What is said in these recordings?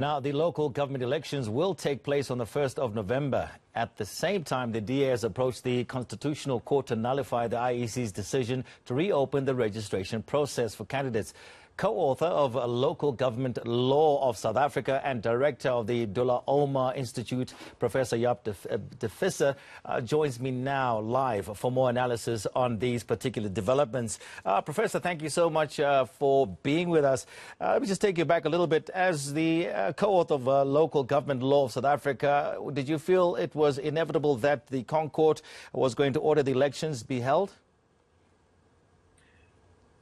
Now, the local government elections will take place on the 1st of November. At the same time, the DA has approached the Constitutional Court to nullify the IEC's decision to reopen the registration process for candidates. Co-author of Local Government Law of South Africa and director of the Dullah Omar Institute, Professor Jaap de Visser, joins me now live for more analysis on these particular developments. Professor, thank you so much for being with us. Let me just take you back a little bit. As the co-author of Local Government Law of South Africa, did you feel it was inevitable that the ConCourt was going to order the elections be held?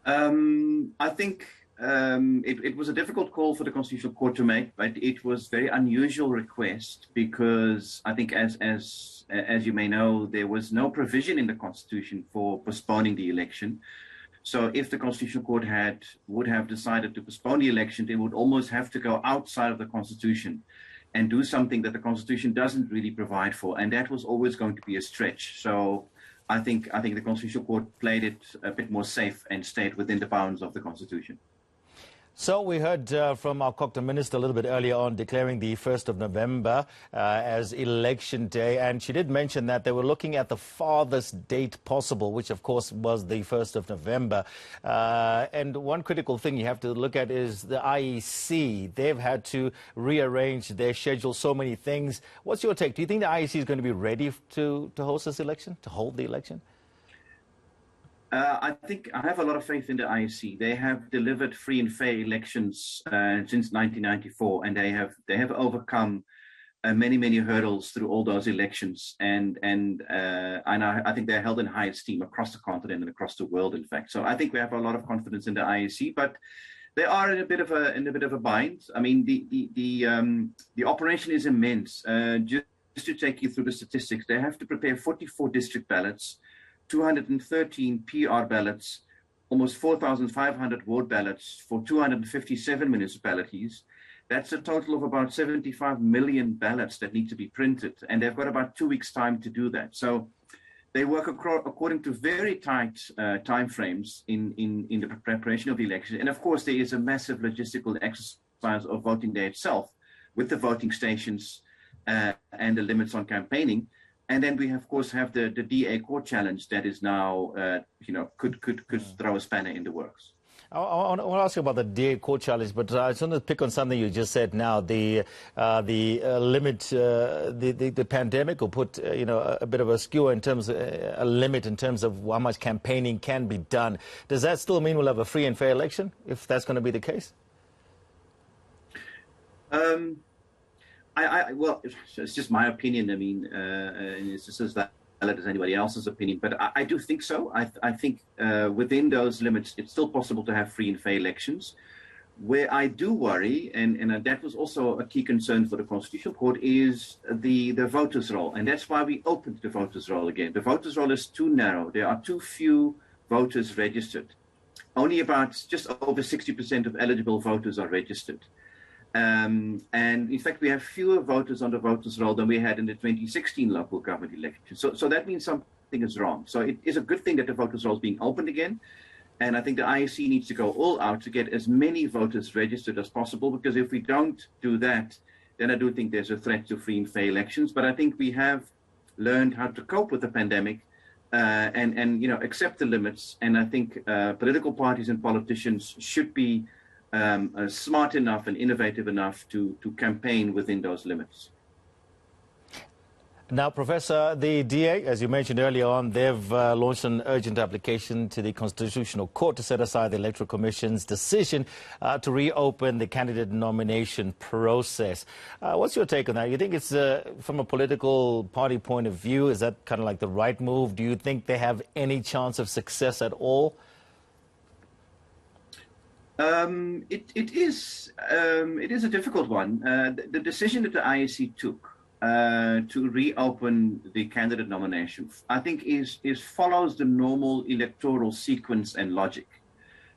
I think it was a difficult call for the Constitutional Court to make, but it was a very unusual request because I think, as you may know, there was no provision in the Constitution for postponing the election. So if the Constitutional Court would have decided to postpone the election, it would almost have to go outside of the Constitution and do something that the Constitution doesn't really provide for, and that was always going to be a stretch. So I think the Constitutional Court played it a bit more safe and stayed within the bounds of the Constitution. So we heard from our Cochrane Minister a little bit earlier on declaring the 1st of November as election day, and she did mention that they were looking at the farthest date possible, which of course was the 1st of November. And one critical thing you have to look at is the IEC. They've had to rearrange their schedule, so many things. What's your take? Do you think the IEC is going to be ready to host this election, to hold the election? I think I have a lot of faith in the IEC. They have delivered free and fair elections since 1994, and they have overcome many hurdles through all those elections. And I think they're held in high esteem across the continent and across the world, in fact. So I think we have a lot of confidence in the IEC, but they are in a bit of a bind. I mean, the operation is immense. Just to take you through the statistics, they have to prepare 44 district ballots, 213 PR ballots, almost 4,500 ward ballots for 257 municipalities. That's a total of about 75 million ballots that need to be printed, and they've got about 2 weeks' time to do that. So they work according to very tight timeframes in the preparation of the election. And of course, there is a massive logistical exercise of voting day itself, with the voting stations and the limits on campaigning. And then we, of course, have the DA court challenge that is now, could throw a spanner in the works. I want to ask you about the DA court challenge, but I just want to pick on something you just said now. The limit, the pandemic will put, a bit of a skewer in terms of a limit in terms of how much campaigning can be done. Does that still mean we'll have a free and fair election, if that's going to be the case? Well, it's just my opinion. I mean, it's just as valid as anybody else's opinion. But I do think so. I think within those limits, it's still possible to have free and fair elections. Where I do worry, and that was also a key concern for the Constitutional Court, is the voters' roll. And that's why we opened the voters' roll again. The voters' roll is too narrow. There are too few voters registered. Only about just over 60% of eligible voters are registered. And in fact, we have fewer voters on the voters' roll than we had in the 2016 local government election. So that means something is wrong. So it is a good thing that the voters' roll is being opened again. And I think the IEC needs to go all out to get as many voters registered as possible, because if we don't do that, then I do think there's a threat to free and fair elections. But I think we have learned how to cope with the pandemic and accept the limits. And I think political parties and politicians should be smart enough and innovative enough to campaign within those limits. Now, Professor, the DA, as you mentioned earlier on, they've launched an urgent application to the Constitutional Court to set aside the Electoral Commission's decision to reopen the candidate nomination process. What's your take on that? You think it's, from a political party point of view, is that kind of like the right move? Do you think they have any chance of success at all? It is a difficult one. The decision that the IEC took to reopen the candidate nomination, I think, follows the normal electoral sequence and logic,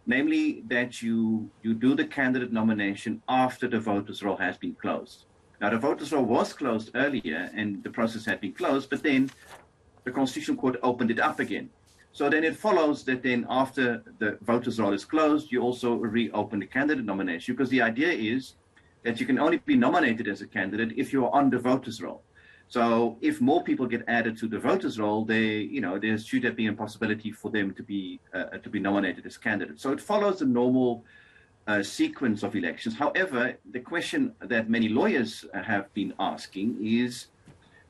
namely that you do the candidate nomination after the voters' roll has been closed. Now, the voters' roll was closed earlier, and the process had been closed, but then the Constitutional Court opened it up again. So then it follows that then after the voters' roll is closed, you also reopen the candidate nomination, because the idea is that you can only be nominated as a candidate if you're on the voters' roll. So if more people get added to the voters' roll, there should be a possibility for them to be nominated as candidates. So it follows the normal sequence of elections. However, the question that many lawyers have been asking is,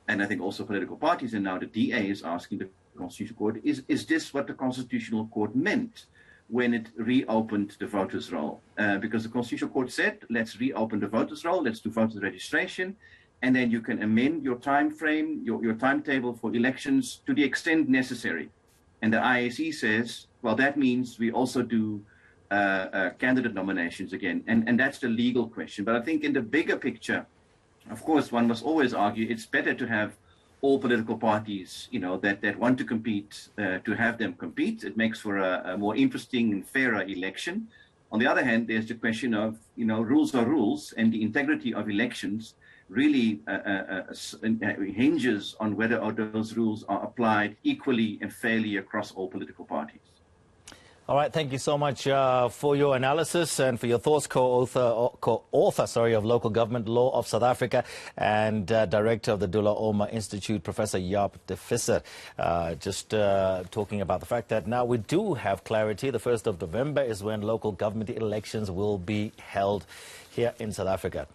and I think also political parties, and now the DA is asking the Constitutional Court, is this what the Constitutional Court meant when it reopened the voters' roll? Because the Constitutional Court said, let's reopen the voters' roll, let's do voters registration, and then you can amend your time frame, your timetable for elections to the extent necessary. And the IEC says, well, that means we also do candidate nominations again. And that's the legal question. But I think in the bigger picture, of course, one must always argue it's better to have all political parties, that want to compete, to have them compete. It makes for a more interesting and fairer election. On the other hand, there's the question of, rules are rules, and the integrity of elections really hinges on whether those rules are applied equally and fairly across all political parties. All right, thank you so much for your analysis and for your thoughts, co-author of Local Government Law of South Africa and Director of the Dullah Omar Institute, Professor Jaap de Visser, just talking about the fact that now we do have clarity. The 1st of November is when local government elections will be held here in South Africa.